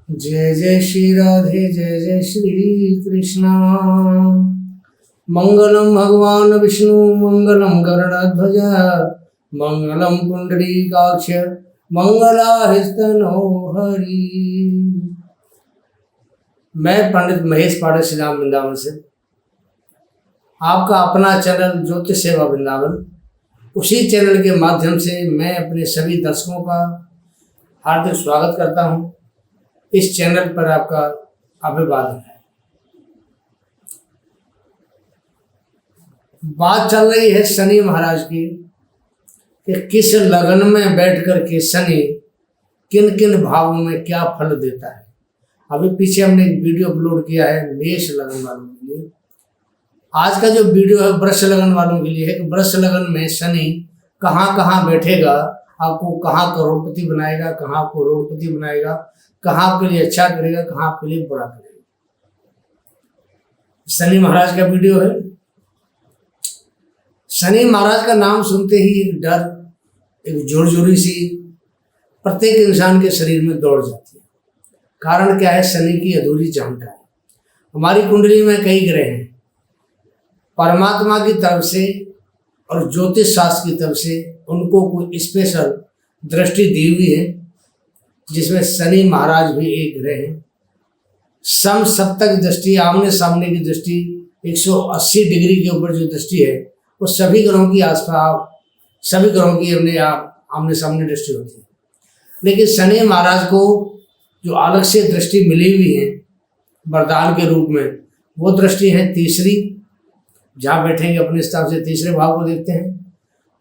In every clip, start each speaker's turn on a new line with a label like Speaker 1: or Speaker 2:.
Speaker 1: जय जय श्री राधे जय जय श्री कृष्णा। मंगलम भगवान विष्णु मंगलम गरुड़ध्वज मंगलम पुंडरीकाक्ष मंगलाहिस्तनो हरि। मैं पंडित महेश पाठक श्री राम वृंदावन से आपका अपना चैनल ज्योतिष सेवा वृंदावन, उसी चैनल के माध्यम से मैं अपने सभी दर्शकों का हार्दिक स्वागत करता हूं। इस चैनल पर आपका अभिवादन है। बात चल रही है शनि महाराज की कि किस लगन में बैठ कर के शनि किन किन भावों में क्या फल देता है। अभी पीछे हमने एक वीडियो अपलोड किया है मेष लगन वालों के लिए। आज का जो वीडियो है वृष लगन वालों के लिए है कि वृष लगन में शनि कहाँ कहाँ बैठेगा, आपको कहाँ करोड़पति बनाएगा, कहाँ आपको रोडपति बनाएगा, कहाँ आपके लिए अच्छा करेगा, कहाँ आपके लिए बुरा करेगा। शनि महाराज का वीडियो है। शनि महाराज का नाम सुनते ही एक डर, एक जोरजोरी सी प्रत्येक इंसान के शरीर में दौड़ जाती है। कारण क्या है? शनि की अधूरी जानकारी। हमारी कुंडली में कई ग्रह हैं। परमात्मा की तरफ से और ज्योतिष शास्त्र की तरफ से उनको कोई स्पेशल दृष्टि दी हुई है, जिसमें शनि महाराज भी एक ग्रह है। सम सप्तक दृष्टि, आमने सामने की दृष्टि, 180 डिग्री के ऊपर जो दृष्टि है वो सभी ग्रहों की आसपास सभी ग्रहों की अपने आप आमने सामने दृष्टि होती है। लेकिन शनि महाराज को जो अलग से दृष्टि मिली हुई है वरदान के रूप में, वो दृष्टि है तीसरी, जहाँ बैठेंगे अपने हिसाब से तीसरे भाव को देखते हैं।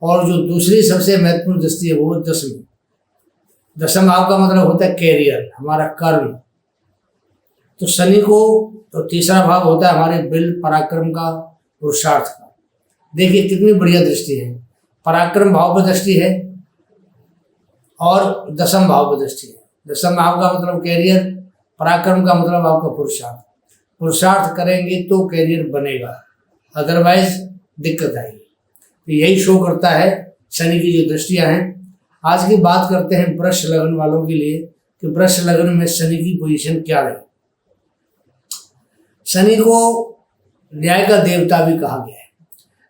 Speaker 1: और जो दूसरी सबसे महत्वपूर्ण दृष्टि है वो दसवीं। दसम भाव का मतलब होता है कैरियर, हमारा कर्म। तो शनि को तो तीसरा भाव होता है हमारे बिल पराक्रम का, पुरुषार्थ का। देखिए कितनी बढ़िया दृष्टि है। पराक्रम भाव पर दृष्टि है और दसम भाव पर दृष्टि है। दसम भाव का मतलब कैरियर, पराक्रम का मतलब आपका पुरुषार्थ। पुरुषार्थ करेंगे तो कैरियर बनेगा, अदरवाइज दिक्कत आएगी। तो यही शो करता है शनि की जो दृष्टियां हैं। आज की बात करते हैं वृष लगन वालों के लिए कि वृष लगन में शनि की पोजीशन क्या रहे। शनि को न्याय का देवता भी कहा गया है।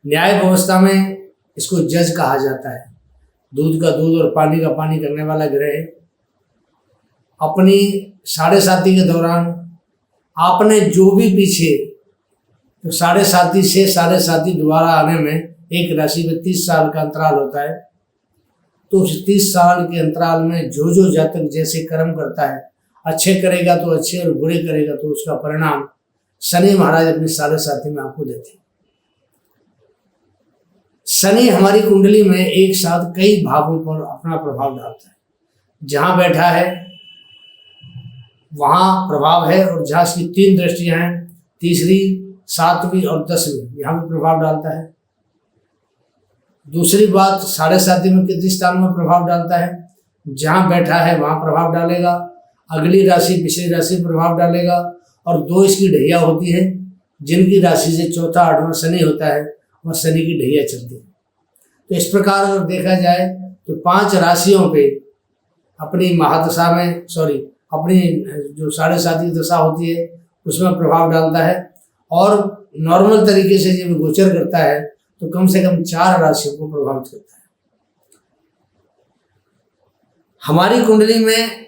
Speaker 1: न्याय व्यवस्था में इसको जज कहा जाता है। दूध का दूध और पानी का पानी करने वाला ग्रह है। अपनी साढ़े साती के दौरान आपने जो भी पीछे, तो साढ़े साती से साढ़े साती दोबारा आने में एक राशि में 30 साल का अंतराल होता है। तो उस 30 साल के अंतराल में जो जो जातक जैसे कर्म करता है, अच्छे करेगा तो अच्छे और बुरे करेगा तो उसका परिणाम शनि महाराज अपनी साढ़े साथी में आपको देते हैं। शनि हमारी कुंडली में एक साथ कई भावों पर अपना प्रभाव डालता है। जहाँ बैठा है वहाँ प्रभाव है, और जहाँ इसकी 3 दृष्टियाँ हैं, तीसरी, सातवीं और 10वीं, यहाँ भी प्रभाव डालता है। दूसरी बात, साढ़े साती में किस स्थान में प्रभाव डालता है? जहाँ बैठा है वहाँ प्रभाव डालेगा। अगली राशि पिछली राशि प्रभाव डालेगा। और 2 इसकी ढैया होती है, जिनकी राशि से चौथा 8वां शनि होता है, वह शनि की ढैया चलती है। तो इस प्रकार अगर देखा जाए तो 5 राशियों पे अपनी महादशा में अपनी जो साढ़े साती दशा होती है उसमें प्रभाव डालता है। और नॉर्मल तरीके से जब गोचर करता है तो कम से कम 4 राशियों को प्रभावित करता है। हमारी कुंडली में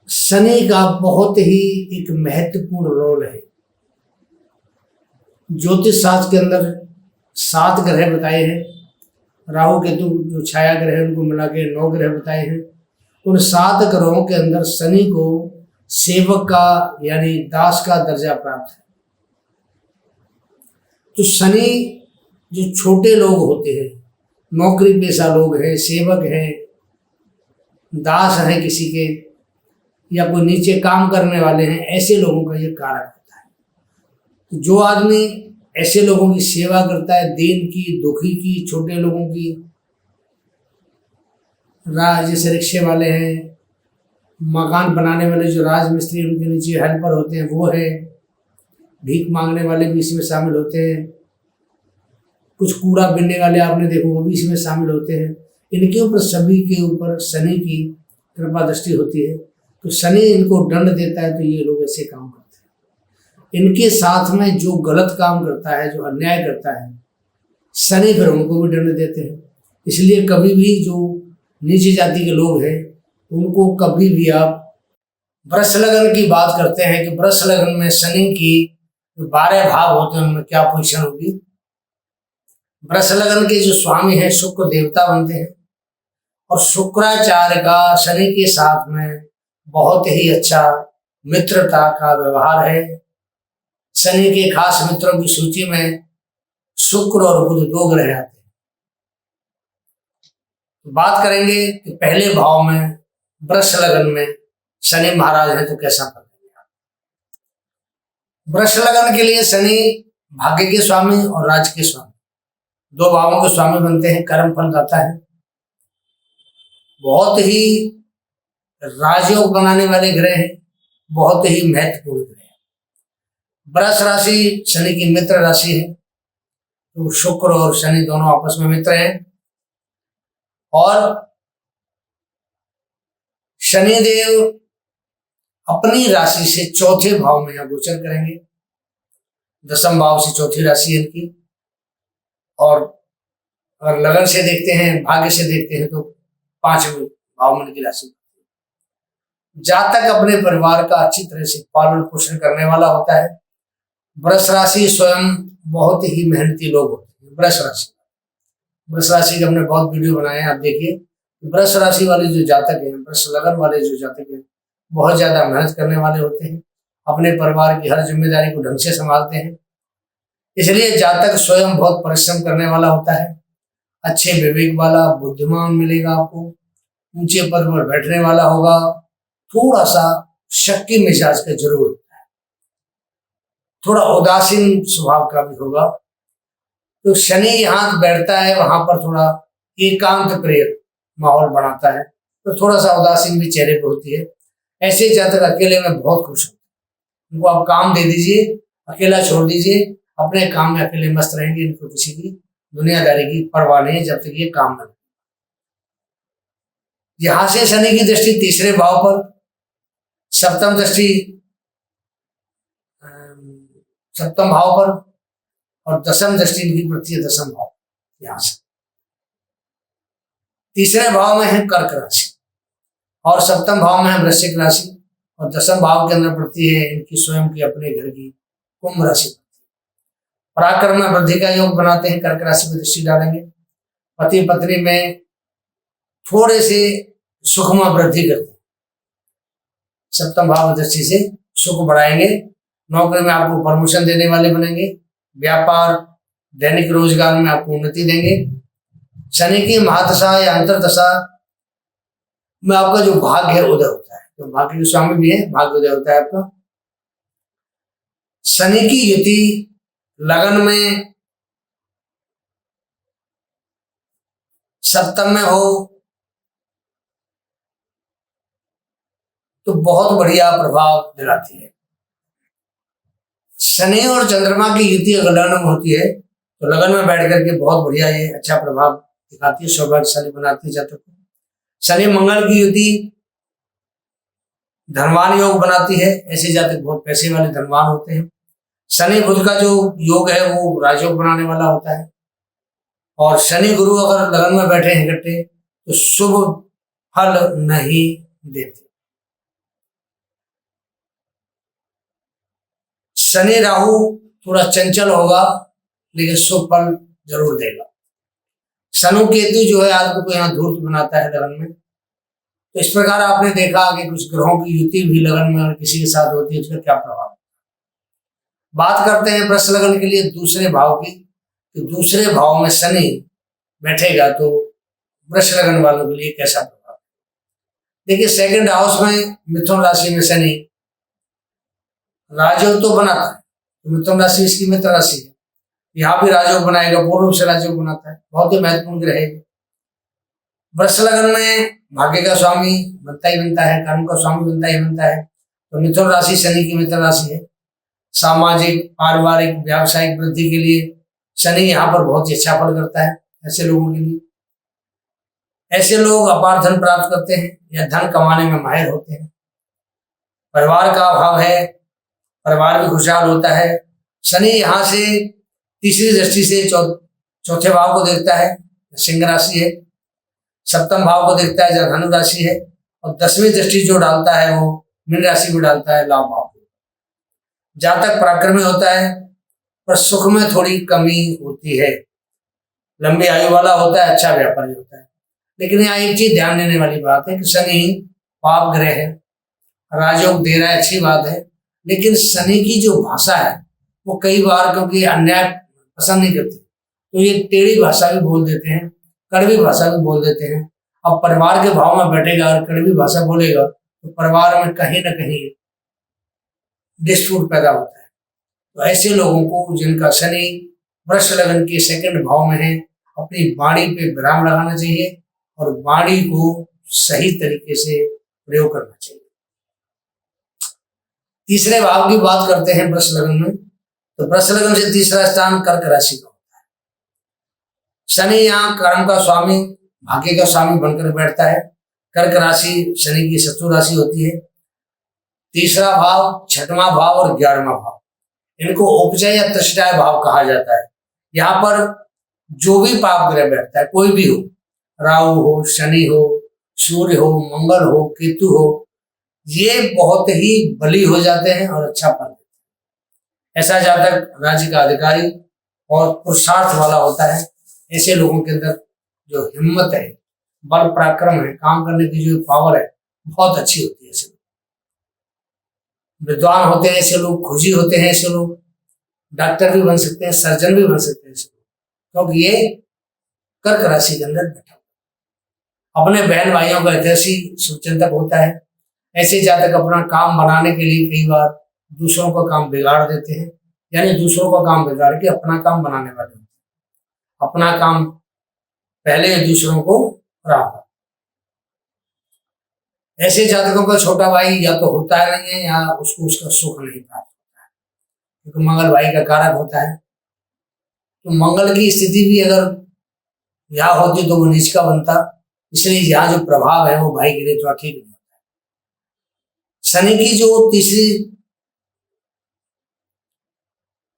Speaker 1: शनि का बहुत ही एक महत्वपूर्ण रोल है। ज्योतिष शास्त्र के अंदर 7 ग्रह बताए हैं। राहु केतु जो छाया ग्रह उनको मिला के 9 ग्रह बताए हैं। उन 7 ग्रहों के अंदर शनि को सेवक का यानी दास का दर्जा प्राप्त है। तो शनि जो छोटे लोग होते हैं, नौकरी पेशा लोग हैं, सेवक हैं, दास हैं किसी के, या कोई नीचे काम करने वाले हैं, ऐसे लोगों का ये कारक होता है। तो जो आदमी ऐसे लोगों की सेवा करता है, दीन की, दुखी की, छोटे लोगों की, जैसे रिक्शे वाले हैं, मकान बनाने वाले जो राजमिस्त्री उनके नीचे हेल्पर होते हैं वो है, भीख मांगने वाले भी इसमें शामिल होते हैं, कुछ कूड़ा बीनने वाले आपने देखो वो भी इसमें शामिल होते हैं। इनके ऊपर सभी के ऊपर शनि की कृपा दृष्टि होती है। तो शनि इनको दंड देता है, तो ये लोग ऐसे काम करते हैं। इनके साथ में जो गलत काम करता है, जो अन्याय करता है, शनि फिर उनको भी दंड देते हैं। इसलिए कभी भी जो नीची जाति के लोग हैं उनको कभी भी आप वृष लगन की बात करते हैं कि वृष लगन में शनि की 12 भाव होते हैं, उनमें क्या पोजीशन होगी। वृष लगन के जो स्वामी है शुक्र देवता बनते हैं, और शुक्राचार्य का शनि के साथ में बहुत ही अच्छा मित्रता का व्यवहार है। शनि के खास मित्रों की सूची में शुक्र और बुध 2 ग्रह आते हैं। तो बात करेंगे कि पहले भाव में वृष लगन में शनि महाराज है तो कैसा फल देगा। वृष लगन के लिए शनि भाग्य के स्वामी और राज के स्वामी, 2 भावों के स्वामी बनते हैं, कर्म फल दाता है, बहुत ही राजयोग बनाने वाले ग्रह हैं, बहुत ही महत्वपूर्ण ग्रह है। वृष राशि शनि की मित्र राशि है, तो शुक्र और शनि दोनों आपस में मित्र हैं, और शनिदेव अपनी राशि से चौथे भाव में यहाँ गोचर करेंगे। 10वें भाव से चौथी राशि है इनकी, और अगर लगन से देखते हैं, भाग्य से देखते हैं, तो 5वें भाव में इनकी राशि। जातक अपने परिवार का अच्छी तरह से पालन पोषण करने वाला होता है। वृष राशि स्वयं बहुत ही मेहनती लोग होते हैं। वृष राशि के हमने बहुत वीडियो बनाए हैं, आप देखिए। वृष राशि वाले जो जातक हैं, वृष लगन वाले जो जातक हैं, बहुत ज्यादा मेहनत करने वाले होते हैं, अपने परिवार की हर जिम्मेदारी को ढंग से संभालते हैं। इसलिए जातक स्वयं बहुत परिश्रम करने वाला होता है, अच्छे विवेक वाला, बुद्धिमान मिलेगा आपको, ऊंचे पद पर बैठने वाला होगा, थोड़ा सा शक्की मिजाज का जरूर होता है, थोड़ा उदासीन स्वभाव का भी होगा। तो शनि यहाँ बैठता है, वहां पर थोड़ा एकांत प्रिय माहौल बनाता है, तो थोड़ा सा उदासीन भी चेहरे पर होती है। ऐसे जातक अकेले में बहुत खुश होते हैं। उनको आप काम दे दीजिए, अकेला छोड़ दीजिए, अपने काम में अकेले मस्त रहेंगे, इनको किसी की दुनियादारी की परवाह नहीं जब तक ये काम न। यहां से शनि की दृष्टि तीसरे भाव पर, सप्तम दृष्टि सप्तम भाव पर, और 10वीं दृष्टि इनकी पड़ती है 10वें भाव। यहां से तीसरे भाव में है कर्क राशि, और सप्तम भाव में है वृश्चिक राशि, और 10वें भाव के अंदर पड़ती है इनकी स्वयं की अपने घर की कुंभ राशि। पराक्रम में वृद्धि का योग बनाते हैं, कर्क राशि में दृष्टि डालेंगे। पति पत्नी में थोड़े से सुख में वृद्धि करते हैं, सप्तम भाव दृष्टि से सुख बढ़ाएंगे। नौकरी में आपको प्रमोशन देने वाले बनेंगे, व्यापार दैनिक रोजगार में आपको उन्नति देंगे। शनि की महादशा या अंतरदशा में आपका जो भाग्य है उदय होता है, तो भाग्य के स्वामी भी है, भाग्य उदय होता है आपका। शनि की युति लगन में सप्तम में हो तो बहुत बढ़िया प्रभाव दिलाती है। शनि और चंद्रमा की युति अगर लगन में होती है तो लगन में बैठ करके बहुत बढ़िया ये अच्छा प्रभाव दिखाती है, सौभाग्यशाली बनाती है जातक को। शनि मंगल की युति धनवान योग बनाती है, ऐसे जातक बहुत पैसे वाले धनवान होते हैं। शनि बुध का जो योग है वो राजयोग बनाने वाला होता है, और शनि गुरु अगर लगन में बैठे हैं इकट्ठे तो शुभ फल नहीं देते। शनि राहु थोड़ा चंचल होगा लेकिन शुभ फल जरूर देगा। शनु केतु जो है आदमी को यहाँ धूर्त बनाता है लगन में। तो इस प्रकार आपने देखा कि कुछ ग्रहों की युति भी लगन में और किसी के साथ होती है, उसका क्या प्रभाव। बात करते हैं वृष लगन के लिए दूसरे भाव की, तो दूसरे भाव में शनि बैठेगा तो वृष लगन वालों के लिए कैसा प्रभाव। देखिए सेकंड हाउस में मिथुन राशि में शनि राजयोग तो बनाता है, तो मिथुन राशि इसकी मित्र राशि है, यहाँ भी राजयोग बनाएगा, पूर्ण रूप से राजयोग बनाता है, बहुत ही महत्वपूर्ण ग्रह है। वृष लगन में भाग्य का स्वामी बनता ही बनता है, कर्म का स्वामी बनता ही बनता है, तो मिथुन राशि शनि की मित्र राशि है। सामाजिक पारिवारिक व्यावसायिक वृद्धि के लिए शनि यहाँ पर बहुत ही अच्छा फल करता है ऐसे लोगों के लिए। ऐसे लोग अपार धन प्राप्त करते हैं या धन कमाने में माहिर होते हैं। परिवार का अभाव है, परिवार भी खुशहाल होता है। शनि यहाँ से तीसरी दृष्टि से चौथे भाव को देखता है, सिंह राशि है। सप्तम भाव को देखता है, जो धनु राशि है। और 10वीं दृष्टि जो डालता है वो मीन राशि में डालता है, लाभ भाव। जातक पराक्रमी होता है, पर सुख में थोड़ी कमी होती है। लंबी आयु वाला होता है, अच्छा व्यापारी होता है। लेकिन यहाँ एक चीज ध्यान देने वाली बात है कि शनि पाप ग्रह है, राजयोग दे रहा है, अच्छी बात है। लेकिन शनि की जो भाषा है वो कई बार, क्योंकि अन्याय पसंद नहीं करती, तो ये टेढ़ी भाषा भी बोल देते हैं, कड़वी भाषा भी बोल देते हैं। अब परिवार के भाव में बैठेगा और कड़वी भाषा बोलेगा तो परिवार में कहीं ना कहीं डिस्प्यूट पैदा होता है। तो ऐसे लोगों को जिनका शनि वृष लग्न के सेकंड भाव में है, अपनी वाणी पे विराम लगाना चाहिए और वाणी को सही तरीके से प्रयोग करना चाहिए। तीसरे भाव की बात करते हैं वृष लग्न में, तो वृष लग्न से तीसरा स्थान कर्क राशि का होता है। शनि यहाँ कर्म का स्वामी, भाग्य का स्वामी बनकर बैठता है। कर्क राशि शनि की शत्रु राशि होती है। तीसरा भाव, छठवां भाव और 11वां भाव, इनको उपजय या तृष्टाय भाव कहा जाता है। यहाँ पर जो भी पाप ग्रह बैठता है, कोई भी हो, राहु हो, शनि हो, सूर्य हो, मंगल हो, केतु हो, ये बहुत ही बली हो जाते हैं और अच्छा फल देते हैं। ऐसा जातक राज्य का अधिकारी और पुरुषार्थ वाला होता है। ऐसे लोगों के अंदर जो हिम्मत है, बल पराक्रम है, काम करने की जो पावर है, बहुत अच्छी होती है। ऐसे विद्वान होते हैं ऐसे लोग, खोजी होते हैं ऐसे लोग, डॉक्टर भी बन सकते हैं, सर्जन भी बन सकते हैं ऐसे लोग, क्योंकि ये कर्क राशि के अंदर बैठा अपने बहन भाइयों का हितैषी शुभचिंतक होता है। ऐसे जातक अपना काम बनाने के लिए कई बार दूसरों का काम बिगाड़ देते हैं, यानी दूसरों का काम बिगाड़ के अपना काम बनाने वाले होते हैं। अपना काम पहले दूसरों को राह। ऐसे जातकों का छोटा भाई या तो होता है नहीं है, या उसको उसका सुख नहीं प्राप्त होता है, क्योंकि मंगल भाई का कारक होता है। तो मंगल की स्थिति भी अगर यहाँ होती तो वो नीच का बनता, इसलिए यहाँ जो प्रभाव है वो भाई के लिए थोड़ा ठीक नहीं होता है। शनि की जो तीसरी,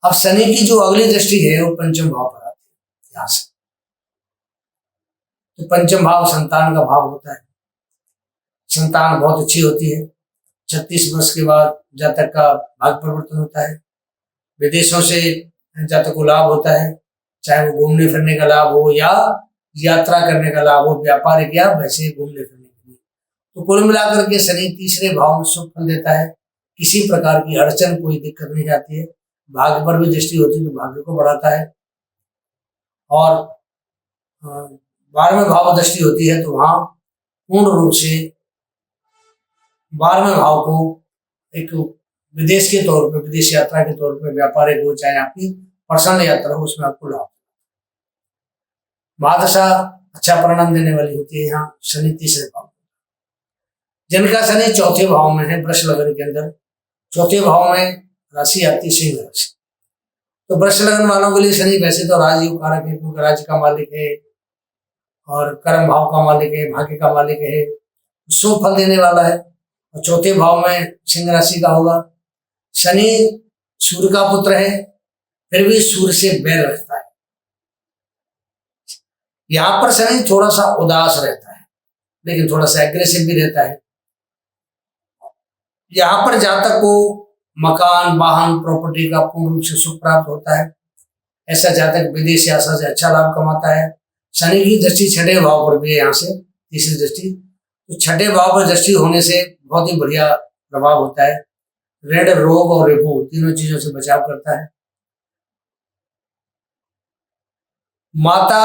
Speaker 1: अब शनि की जो अगली दृष्टि है वो पंचम भाव पर आती है यहाँ से। तो पंचम भाव संतान का भाव होता है। संतान बहुत अच्छी होती है। 36 वर्ष के बाद जातक का भाग्य परिवर्तन होता है। विदेशों से जातक को लाभ होता है, चाहे वो घूमने फिरने का लाभ हो या यात्रा करने का लाभ हो, व्यापारिक या वैसे घूमने फिरने के लिए। तो कुल मिलाकर के शनि तीसरे भाव में शुभ फल देता है। किसी प्रकार की अड़चन, कोई दिक्कत नहीं आती है। भाग्य पर भी दृष्टि होती है तो भाग्य को बढ़ाता है। और 12वें भाव दृष्टि होती है तो वहां पूर्ण रूप से 12वें भाव को एक विदेश के तौर पे, विदेश यात्रा के तौर पे, व्यापारिक हो चाहे आपकी पर्सनल यात्रा हो, उसमें आपको लाभ। महादशा अच्छा परिणाम देने वाली होती है यहाँ शनि तीसरे भाव में। जिनका शनि चौथे भाव में है, वृष लग्न के अंदर चौथे भाव में राशि आती है सिंह राशि। तो वृष लग्न वालों के लिए शनि वैसे तो राजयोग कारक है, क्योंकि राज्य का मालिक है और कर्म भाव का मालिक है, भाग्य का मालिक है, शुभ फल देने वाला है। और चौथे भाव में सिंह राशि का होगा। शनि सूर्य का पुत्र है, फिर भी सूर्य से बैर रखता है। यहाँ पर शनि थोड़ा सा उदास रहता है, लेकिन थोड़ा सा एग्रेसिव भी रहता है। यहाँ पर जातक को मकान, वाहन, प्रॉपर्टी का पूर्ण रूप से सुख प्राप्त होता है। ऐसा जातक विदेश यात्रा से अच्छा लाभ कमाता है। शनि की दृष्टि छठे भाव पर भी है, यहाँ से तीसरी दृष्टि। तो छठे भाव पर दृष्टि होने से बहुत ही बढ़िया प्रभाव होता है। ऋण, रोग और रिपू तीनों चीजों से बचाव करता है। माता,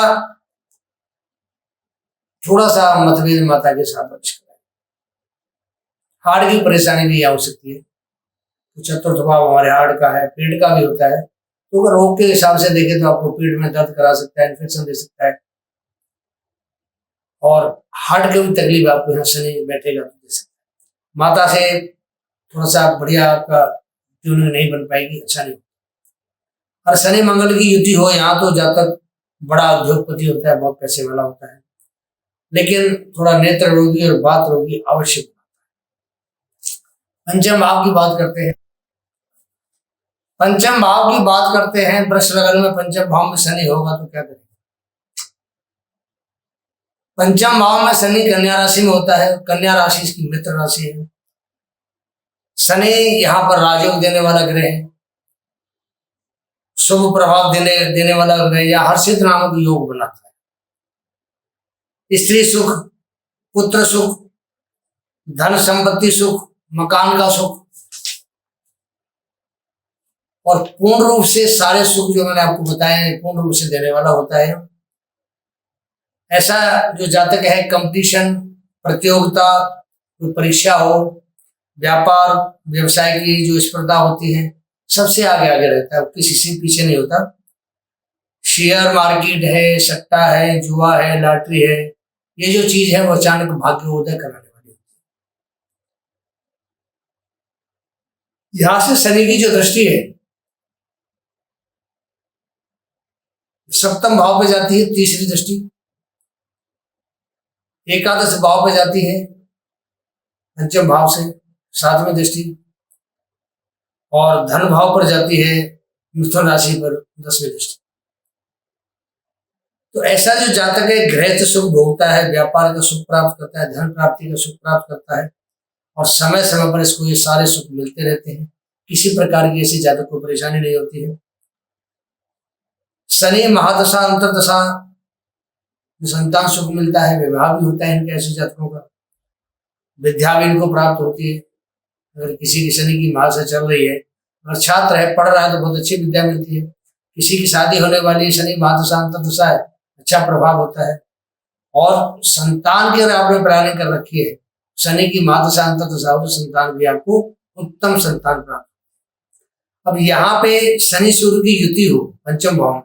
Speaker 1: थोड़ा सा मतभेद माता के साथ अच्छा है। हार्ट की परेशानी भी हो सकती है। तो चतुर्थ भाव हमारे हार्ट का है, पेट का भी होता है। तो अगर रोग के हिसाब से देखें तो आपको पेट में दर्द करा सकता है, इन्फेक्शन दे सकता है, और हार्ट की भी तकलीफ आपको यहाँ शनि बैठेगा तो दे सकता है। माता से थोड़ा सा बढ़िया आपका ट्यूनिंग नहीं बन पाएगी, अच्छा नहीं। और शनि मंगल की युति हो यहाँ तो जातक बड़ा उद्योगपति होता है, बहुत पैसे वाला होता है, लेकिन थोड़ा नेत्र रोगी और बात रोगी अवश्य। पंचम भाव की बात करते हैं। पंचम भाव की बात करते हैं, वृष लग्न में पंचम भाव में शनि होगा तो क्या करें। पंचम भाव में शनि कन्या राशि में होता है, कन्या राशि इसकी मित्र राशि है। शनि यहाँ पर राजयोग देने वाला ग्रह है, शुभ प्रभाव देने वाला ग्रह, या हर्षित नामक योग बनाता है। स्त्री सुख, पुत्र सुख, धन संपत्ति सुख, मकान का सुख, और पूर्ण रूप से सारे सुख जो मैंने आपको बताए पूर्ण रूप से देने वाला होता है। ऐसा जो जातक है, कंपटीशन, प्रतियोगिता, कोई परीक्षा हो, व्यापार व्यवसाय की जो स्पर्धा होती है, सबसे आगे आगे रहता है, किसी से पीछे नहीं होता। शेयर मार्केट है, सट्टा है, जुआ है, लॉटरी है, ये जो चीज है वो अचानक भाग्योदय कराने वाली होती है। यहां से शनि की जो दृष्टि है सप्तम भाव पे जाती है, तीसरी दृष्टि एकादश भाव पे जाती है, पंचम भाव से सातवीं दृष्टि, और धन भाव पर जाती है मिथुन राशि पर 10वीं दृष्टि। तो ऐसा जो जातक है गृहस्थ सुख भोगता है, व्यापार का सुख प्राप्त करता है, धन प्राप्ति का सुख प्राप्त करता है, और समय समय पर इसको ये सारे सुख मिलते रहते हैं, किसी प्रकार की ऐसी जातक को परेशानी नहीं होती है। शनि महादशा अंतरदशा संतान सुख मिलता है, विवाह भी होता है इनके ऐसे जातकों का, विद्या भी इनको प्राप्त होती है। अगर किसी की शनि की महादशा चल रही है, अगर छात्र है, पढ़ रहा है, तो बहुत अच्छी विद्या मिलती है। किसी की शादी होने वाली है, शनि महादशा अंतरदशा है, अच्छा प्रभाव होता है। और संतान की अगर आपने प्लानिंग कर रखी है, शनि की महादशा अंतरदशा हो, तो संतान भी आपको उत्तम संतान प्राप्त। अब यहाँ पे शनि सूर्य की युति हो पंचम भाव में,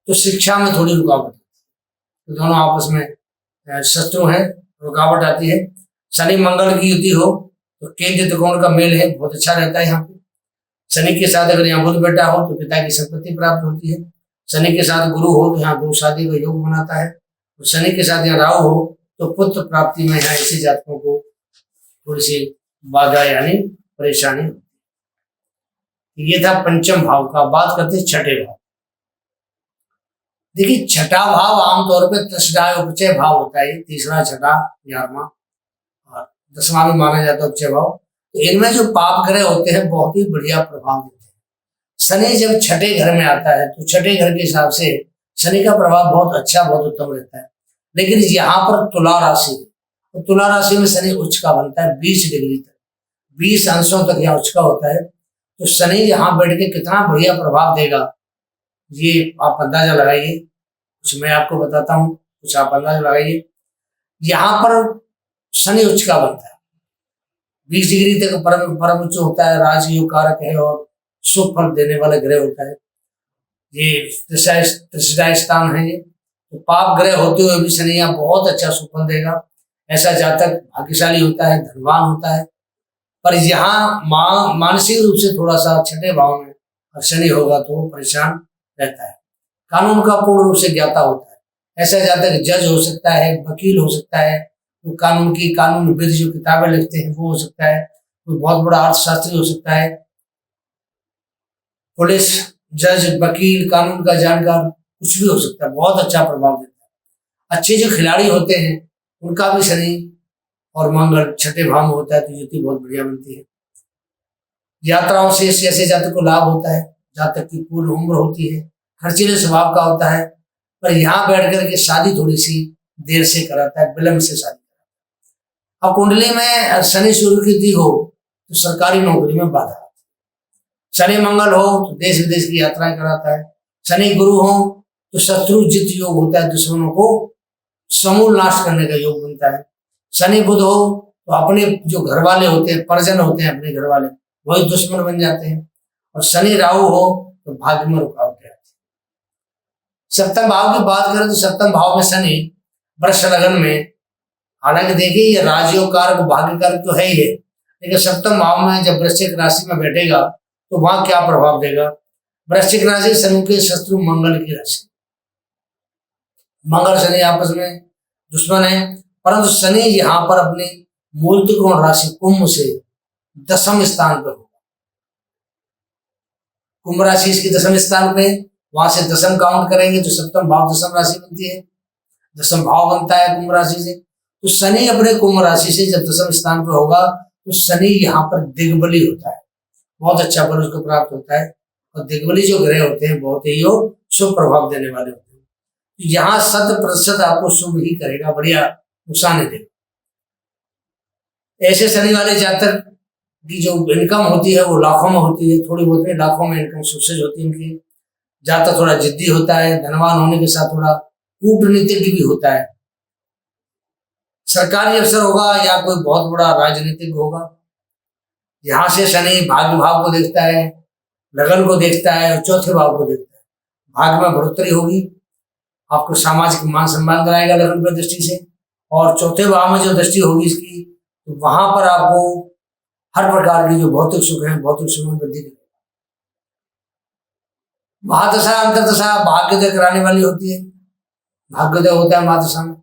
Speaker 1: तो शिक्षा में थोड़ी रुकावट, तो दोनों आपस में शत्रु हैं, रुकावट आती है। शनि मंगल की युति हो तो केंद्र त्रिकोण का मेल है, बहुत अच्छा रहता है। यहाँ पे शनि के साथ अगर यहाँ बुध बैठा हो तो पिता की संपत्ति प्राप्त होती है। शनि के साथ गुरु हो तो यहाँ गुरु शादी का योग बनाता है, और शनि के साथ यहाँ राहु हो तो पुत्र प्राप्ति में यहाँ ऐसे जातकों को थोड़ी सी बाधा यानी परेशानी। ये था पंचम भाव का। बात करते छठे भाव। देखिए छठा भाव आमतौर पर त्रिशदाय उपचय भाव होता है, तीसरा, छठा, 11वां और 10वां भी माना जाता है उपचय भाव। तो इनमें जो पाप ग्रह होते हैं बहुत ही बढ़िया प्रभाव देते हैं। शनि जब छठे घर में आता है तो छठे घर के हिसाब से शनि का प्रभाव बहुत अच्छा, बहुत उत्तम रहता है। लेकिन यहाँ पर तुला राशि, तो तुला राशि में शनि उच्च का बनता है 20 डिग्री तक, 20 अंशों तक यहाँ उच्च का होता है। तो शनि यहाँ बैठ के कितना बढ़िया प्रभाव देगा ये आप अंदाजा लगाइए। कुछ मैं आपको बताता हूँ, कुछ आप अंदाजा लगाइए। यहाँ पर शनि उच्च का बनता है, 20 डिग्री तक परम उच्च होता है, राजयोग कारक है और शुभ फल देने वाला ग्रह होता है। ये त्रिशदाय स्थान है। ये तो पाप ग्रह होते हुए भी शनि यहाँ बहुत अच्छा शुभ फल देगा। ऐसा जातक भाग्यशाली होता है, धनवान होता है। पर यहाँ मानसिक रूप से थोड़ा सा छठे भाव में शनि होगा तो वो परेशान रहता है। कानून का पूर्ण रूप से ज्ञाता होता है। ऐसा जातक जज हो सकता है, वकील हो सकता है, वो कानून विद जो किताबें लिखते हैं वो हो सकता है, कोई बहुत बड़ा अर्थशास्त्री हो सकता है, पुलिस, जज, वकील, कानून का जानकार, कुछ भी हो सकता है। बहुत अच्छा प्रभाव देता है। अच्छे जो खिलाड़ी होते हैं उनका भी शनि और मंगल छठे भाव में होता है तो युति बहुत बढ़िया बनती है। यात्राओं से ऐसे जातक को लाभ होता है। जातक की पूर्ण उम्र होती है, खर्चीले स्वभाव का होता है, पर यहाँ बैठ करके शादी थोड़ी सी देर से कराता है, विलंब से शादी कराता है। अब कुंडली में शनि सूर्य की युति हो तो सरकारी नौकरी में बाधा आती है। शनि मंगल हो तो देश विदेश की यात्राएं कराता है। शनि गुरु हो तो शत्रु जित योग होता है, दुश्मनों को समूल नाश करने का योग बनता है। शनि बुध हो तो अपने जो घर वाले होते हैं, परिजन होते हैं, अपने घर वाले वही दुश्मन बन जाते हैं। और शनि राहु हो तो भाग्य में रुकावट आती है। सप्तम भाव की बात करें तो सप्तम भाव में शनि वृष लगन में, हालांकि देखिए ये राजयोग कारक भाग्य कारक तो है ही है, लेकिन सप्तम भाव में जब वृश्चिक राशि में बैठेगा तो वहां क्या प्रभाव देगा। वृश्चिक राशि शनि के शत्रु मंगल की राशि, मंगल शनि आपस में दुश्मन है, परंतु शनि यहाँ पर अपनी मूल त्रिकोण राशि कुंभ से दसम स्थान पर होगा। कुंभ राशि इसकी दसम स्थान पे, वहां से दसम काउंट करेंगे तो सप्तम भाव दसम राशि बनती है, दसम भाव बनता है कुंभ राशि से। तो शनि अपने कुंभ राशि से जब दसम स्थान पर होगा तो शनि यहाँ पर दिग्बली होता है, बहुत अच्छा फल उसको प्राप्त होता है। और दिग्बली जो ग्रह होते हैं बहुत ही शुभ प्रभाव देने वाले होते हैं। तो यहाँ 100% आपको शुभ ही करेगा, बढ़िया नुकसान नहीं देगा। ऐसे शनि वाले जातक की जो इनकम होती है वो लाखों में होती है, थोड़ी बहुत में लाखों में इनकम सोर्सेज होती है इनकी। जातक थोड़ा जिद्दी होता है, धनवान होने के साथ थोड़ा कूटनीतिज्ञ भी होता है। सरकारी अफसर होगा या कोई बहुत बड़ा राजनीतिक होगा। यहाँ से शनि भाग्य भाव को देखता है, लगन को देखता है और चौथे भाव को देखता है। भाग्य में बढ़ोतरी होगी, आपको सामाजिक मान सम्मान कराएगा लगन पर दृष्टि से। और चौथे भाव में जो दृष्टि होगी इसकी, तो वहां पर आपको हर प्रकार की जो भौतिक सुख है, भौतिक सुख में वृद्धि करेगा। महादशा अंतरदशा भाग्योदय कराने वाली होती है। भाग्योदय होता है महादशा में,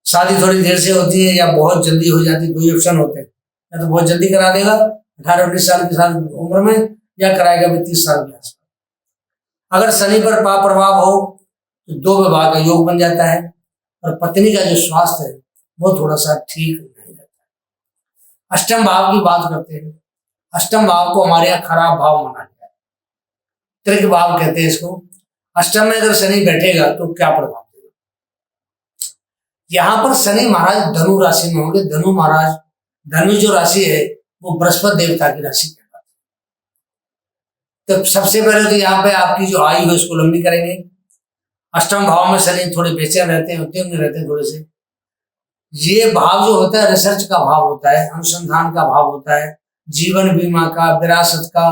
Speaker 1: शादी थोड़ी देर से होती है या बहुत जल्दी हो जाती है। 2 ऑप्शन होते हैं, या तो बहुत जल्दी करा देगा 18-19 साल की साल उम्र में, या कराएगा भी 30 साल के आसपास। अगर शनि पर पाप प्रभाव हो तो 2 विवाह का योग बन जाता है, और पत्नी का जो स्वास्थ्य है वो थोड़ा सा ठीक नहीं रहता। अष्टम भाव की बात करते हैं। अष्टम भाव को हमारे यहाँ खराब भाव माना गया है, त्रिक भाव कहते हैं इसको। अष्टम में अगर शनि बैठेगा तो क्या प्रभाव देगा? यहाँ पर शनि महाराज धनु राशि में होंगे। धनु महाराज, धनु जो राशि है वो बृहस्पति देवता की राशि कहलाती है। तो सबसे पहले तो यहाँ पे आपकी जो आयु है उसको लंबी करेंगे। अष्टम भाव में शनि थोड़े बेचैन रहते हैं, उद्यम में रहते हैं थोड़े से। ये भाव जो होता है रिसर्च का भाव होता है, अनुसंधान का भाव होता है, जीवन बीमा का, विरासत का,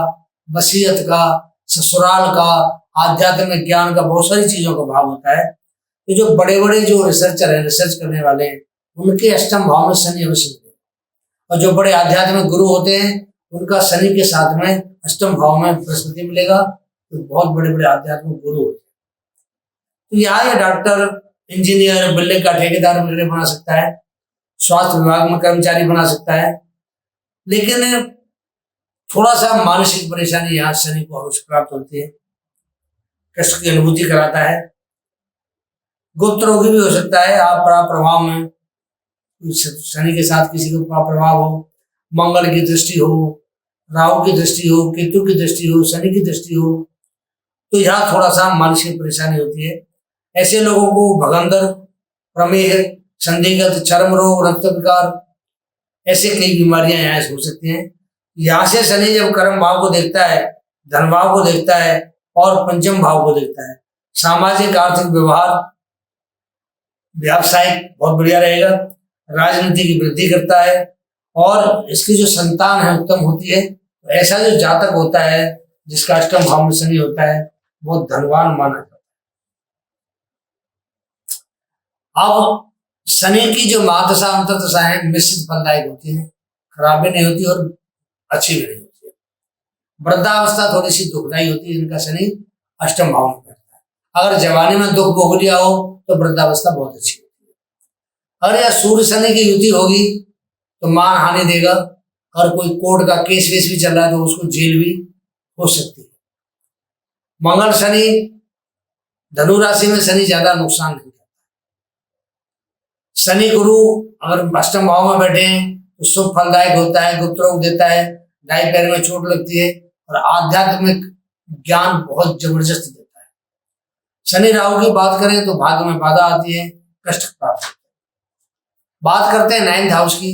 Speaker 1: वसीयत का, ससुराल का, आध्यात्मिक ज्ञान का, बहुत सारी चीजों का भाव होता है। तो जो बड़े बड़े जो रिसर्चर हैं, रिसर्च करने वाले हैं, उनके अष्टम भाव में शनि अवश्य मिलेगा। और जो बड़े आध्यात्मिक गुरु होते हैं उनका शनि के साथ में अष्टम भाव में बृहस्पति मिलेगा, तो बहुत बड़े बड़े आध्यात्मिक गुरु होते हैं। तो यहाँ ये डॉक्टर, इंजीनियर, बिल्डिंग का ठेकेदार वगैरह बना सकता है, स्वास्थ्य विभाग में कर्मचारी बना सकता है। लेकिन थोड़ा सा मानसिक परेशानी यहाँ शनि को अवश्य प्राप्त होती है, कष्ट की अनुभूति कराता है। गुप्त रोगी भी हो सकता है आप प्रभाव में, शनि के साथ किसी को प्रभाव हो, मंगल की दृष्टि हो, राहु की दृष्टि हो, केतु की दृष्टि हो, शनि की दृष्टि हो, तो यहाँ थोड़ा सा मानसिक परेशानी होती है। ऐसे लोगों को भगंदर, प्रमेह, संदिग्ध, चर्म रोग, रक्त विकार, ऐसे कई बीमारियां यहाँ हो सकती हैं। यहाँ से शनि जब कर्म भाव को देखता है, धन भाव को देखता है और पंचम भाव को देखता है, सामाजिक आर्थिक व्यवहार, व्यावसायिक बहुत बढ़िया रहेगा, राजनीति की वृद्धि करता है, और इसकी जो संतान है उत्तम होती है। तो ऐसा जो जातक होता है जिसका अष्टम भाव में शनि होता है वो धनवान माना जाता है। अब शनि की जो महादशा अंतर्दशा है मिश्रित फलदायक होती है, खराब भी नहीं होती और अच्छी भी नहीं होती है। वृद्धावस्था थोड़ी सी दुखदायी होती है, इनका शनि अष्टम भाव में बैठता है। अगर जवानी में दुख भोग लिया हो तो वृद्धावस्था बहुत अच्छी होती है। अगर यह सूर्य शनि की युति होगी तो मान हानि देगा, और कोई कोर्ट का केस वेस भी चल रहा है तो उसको जेल भी हो सकती है। मंगल शनि, धनु राशि में शनि ज्यादा नुकसान नहीं करता। शनि गुरु अगर अष्टम भाव में बैठे हैं तो शुभ फलदायक होता है, गुप्त रोग देता है, दाई पैर में चोट लगती है, और आध्यात्मिक ज्ञान बहुत जबरदस्त देता है। शनि राहु की बात करें तो भाग्य में बाधा आती है, कष्ट प्राप्त होता है। बात करते हैं 9th हाउस की।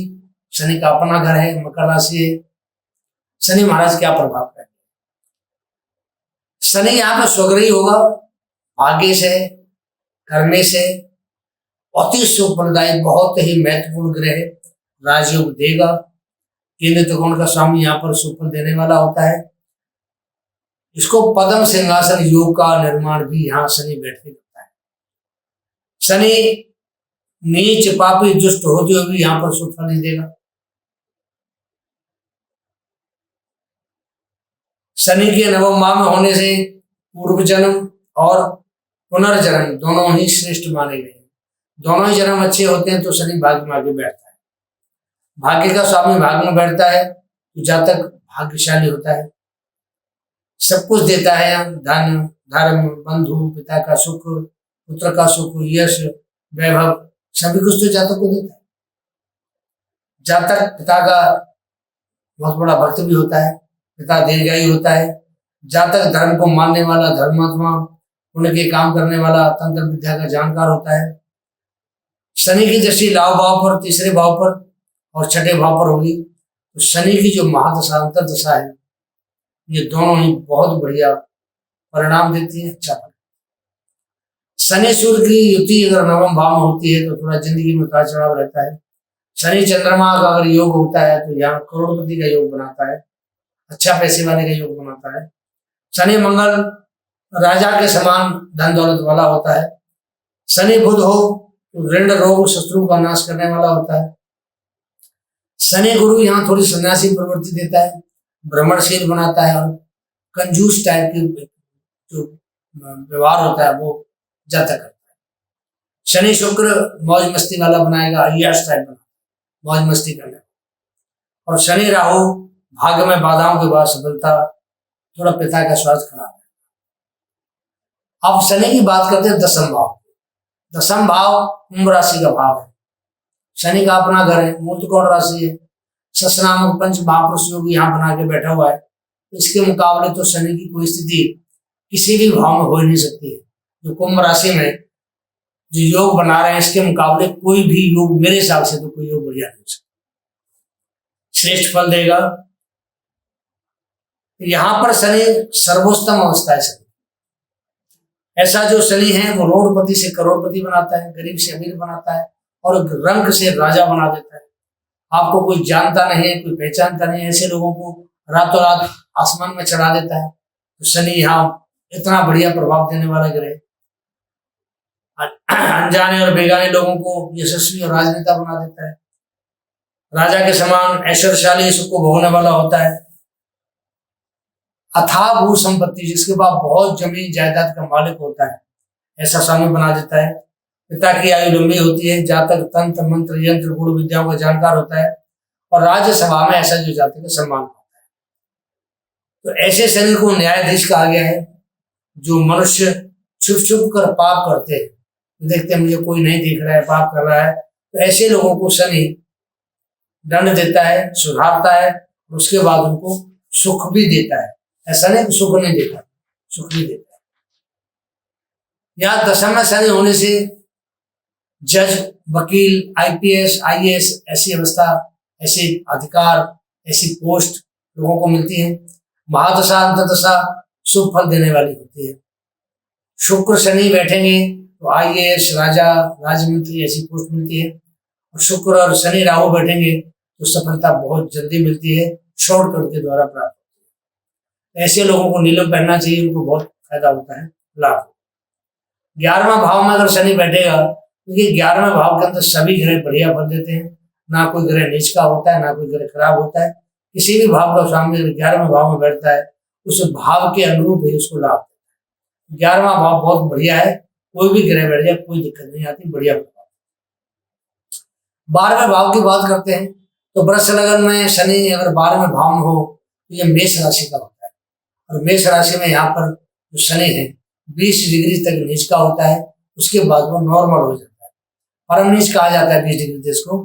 Speaker 1: शनि का अपना घर है, मकर राशि है। शनि महाराज क्या प्रभाव करेंगे? शनि यहाँ पे स्वग्रही होगा, भाग्य से, करने से, अति शुभदायक, बहुत ही महत्वपूर्ण ग्रह है, राजयोग देगा। केंद्र त्रिकोण का स्वामी यहाँ पर सुफल देने वाला होता है। इसको पद्म सिंहासन योग का निर्माण भी यहाँ शनि बैठ के करता है। शनि नीच, पापी, दुष्ट होते हुए भी यहाँ पर सुफल नहीं देगा। शनि के नवम भाव में होने से पूर्व जन्म और पुनर्जन्म दोनों ही श्रेष्ठ माने गए। दोनों ही जन्म अच्छे होते हैं तो शनि भाग्य में आगे बैठता है। भाग्य का स्वामी भाग्य में बैठता है तो जातक भाग्यशाली होता है, सब कुछ देता है, धन, धर्म, बंधु, पिता का सुख, पुत्र का सुख, यश, वैभव, सभी कुछ तो जातक को देता है। जातक पिता का बहुत बड़ा भक्त भी होता है, पिता दीर्घायु होता है। जातक धर्म को मानने वाला, धर्मात्मा, उनके काम करने वाला, तंत्र विद्या का जानकार होता है। शनि की दृष्टि लाभ भाव पर, तीसरे भाव पर और छठे भाव पर होगी, तो शनि की जो महादशा, अंतर दशा है, ये दोनों ही बहुत बढ़िया परिणाम देती है, अच्छा परिणाम। शनि सूर्य की युति अगर नवम भाव में होती है तो थोड़ा जिंदगी में उतार चढ़ाव रहता है। शनि चंद्रमा का अगर योग होता है तो यहाँ करोड़पति का योग बनाता है, अच्छा पैसे वाले का योग बनाता है। शनि मंगल राजा के समान धन दौलत वाला होता है। शनि बुध हो तो ऋण रोग शत्रु का नाश करने वाला होता है। शनि गुरु यहाँ थोड़ी सन्यासी प्रवृत्ति देता है, भ्रमणशील बनाता है और कंजूस टाइप की जो व्यवहार होता है वो जाता करता है। शनि शुक्र मौज मस्ती वाला बनाएगा, अय्याश टाइप बना, मौज मस्ती करने। और शनि राहु भाग्य में बाधाओं के बाद सफलता, थोड़ा पिता का स्वास्थ्य खराब है। अब शनि की बात करते हैं दसम भाव। दसम भाव कुंभ राशि का भाव है, शनि का अपना घर है, मूर्तिकोण राशि है। शश नामक पंच महापुरुष योग यहाँ बना के बैठा हुआ है, तो इसके मुकाबले तो शनि की कोई स्थिति किसी भी भाव में हो ही नहीं सकती है। जो कुंभ राशि में जो योग बना रहे हैं, इसके मुकाबले कोई भी योग, मेरे हिसाब से तो कोई योग बढ़िया नहीं हो सकता, श्रेष्ठ फल देगा। यहाँ पर शनि सर्वोत्तम अवस्था है। शनि ऐसा जो शनि है वो रोडपति से करोड़पति बनाता है, गरीब से अमीर बनाता है और रंक से राजा बना देता है। आपको कोई जानता नहीं है, कोई पहचानता नहीं है, ऐसे लोगों को रातों रात आसमान में चढ़ा देता है। तो शनि यहाँ इतना बढ़िया प्रभाव देने वाला ग्रह, अनजाने और बेगाने लोगों को यशस्वी और राजनेता बना देता है। राजा के समान ऐश्वर्यशाली, सुख को भोगने वाला होता है। अथाह भू संपत्ति, जिसके पास बहुत जमीन जायदाद का मालिक होता है, ऐसा स्वामी बना देता है। पिता की आयु लंबी होती है। जातक तंत्र मंत्र यंत्र गुण विद्याओं का जानकार होता है और राज्यसभा में ऐसा जो जातक का सम्मान पाता है। तो ऐसे शनि को न्यायाधीश कहा गया है। जो मनुष्य छुप छुप कर पाप करते हैं, देखते हैं मुझे कोई नहीं देख रहा है, पाप कर रहा है, तो ऐसे लोगों को शनि दंड देता है, सुधारता है, उसके बाद उनको सुख भी देता है। ऐसा नहीं सुख नहीं देता, सुख भी देता है। यहाँ दशम में शनि होने से जज, वकील, आईपीएस, आईएएस ऐसी अवस्था, ऐसे अधिकार, ऐसी पोस्ट लोगों को मिलती है। महादशा अंतदशा शुभ फल देने वाली होती है। शुक्र शनि बैठेंगे तो आईएएस, राजा, राज्य मंत्री ऐसी पोस्ट मिलती है। और शुक्र और शनि राहु बैठेंगे तो सफलता बहुत जल्दी मिलती है, शॉर्टकट के द्वारा प्राप्त होती है। ऐसे लोगों को नीलम पहनना चाहिए, उनको बहुत फायदा होता है, लाभ। 11वां भाव में अगर शनि बैठेगा, क्योंकि 11वें भाव के अंदर सभी ग्रह बढ़िया फल देते हैं, ना कोई ग्रह नीच का होता है, ना कोई ग्रह खराब होता है। किसी भी भाव का स्वामी 11वें भाव में बैठता है, उस भाव के अनुरूप ही उसको लाभ देता है। 11वां भाव बहुत बढ़िया है, कोई भी ग्रह बैठ जाए कोई दिक्कत नहीं आती, बढ़िया प्रभाव। 12वें भाव की बात करते हैं तो वृष लगन में शनि अगर 12वें भाव में हो तो ये मेष राशि का होता है। और मेष राशि में यहाँ पर जो शनि है 20 डिग्री तक नीच का होता है, उसके बाद वो नॉर्मल हो जाता है, परम नीच कहा जाता है 20 डिग्री देश को।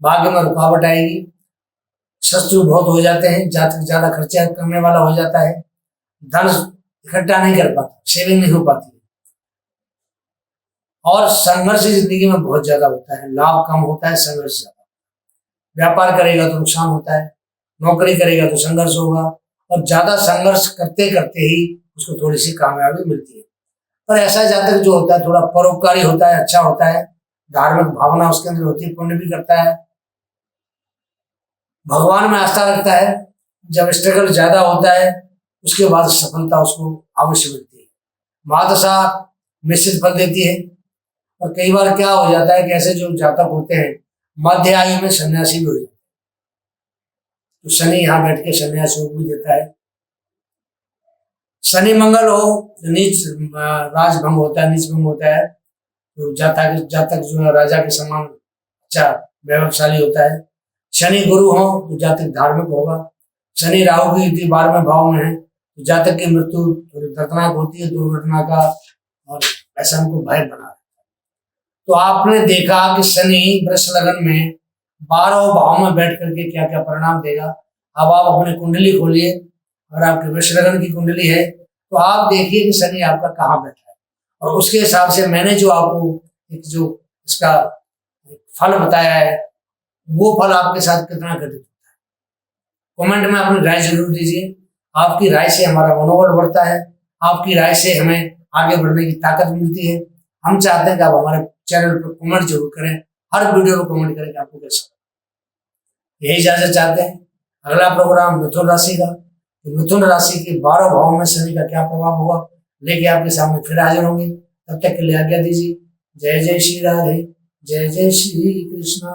Speaker 1: भाग्य में रुकावट आएगी, शत्रु बहुत हो जाते हैं, जातक ज्यादा खर्चा करने वाला हो जाता है, धन इकट्ठा नहीं कर पाता, सेविंग नहीं हो पाती, और संघर्ष जिंदगी में बहुत ज्यादा होता है, लाभ कम होता है, संघर्ष ज्यादा। व्यापार करेगा तो नुकसान होता है, नौकरी करेगा तो संघर्ष होगा, और ज्यादा संघर्ष करते करते ही उसको थोड़ी सी कामयाबी मिलती है। पर ऐसा जातक जो होता है थोड़ा परोपकारी होता है, अच्छा होता है, धार्मिक भावना उसके अंदर होती है, पुण्य भी करता है, भगवान में आस्था रखता है। जब स्ट्रगल ज्यादा होता है उसके बाद सफलता उसको अवश्य मिलती है। महादशा निश्चित फल देती है। और कई बार क्या हो जाता है कि ऐसे जो जातक होते हैं मध्य आयु में सन्यासी भी हो जाते हैं, तो शनि यहाँ बैठ के सन्यास योग भी देता है। शनि मंगल हो तो नीच राजभंग होता है, नीच भंग होता है, तो जातक जो है राजा के समान अच्छा वैभवशाली होता है। शनि गुरु हो तो जातक धार्मिक होगा, शनि राहु की युति 12वें भाव में है, तो जातक की मृत्यु थोड़ी दर्दनाक होती है, दुर्घटना का, और ऐसा हमको भय बना। तो आपने देखा कि शनि वृष लगन में 12 भाव में बैठ करके क्या क्या परिणाम देगा। अब आप अपनी कुंडली खोलिए, अगर आपकी वृष लगन की कुंडली है तो आप देखिए कि शनि आपका कहाँ बैठा है, और उसके हिसाब से मैंने जो आपको एक जो इसका फल बताया है वो फल आपके साथ कितना घटित होता है। कमेंट में अपनी राय जरूर दीजिए। आपकी राय से हमारा मनोबल बढ़ता है, आपकी राय से हमें आगे बढ़ने की ताकत मिलती है। हम चाहते हैं कि आप हमारे चैनल पर कमेंट जरूर करें, हर वीडियो को कमेंट करें कि आपको कैसा, यही इजाजत चाहते हैं। अगला प्रोग्राम मिथुन राशि का, तो मिथुन राशि के 12 भाव में शनि का क्या प्रभाव होगा लेके आपके सामने फिर हाजिर होंगे। तब तक के लिए आज्ञा दीजिए। जय जय श्री राधे, जय जय श्री कृष्णा।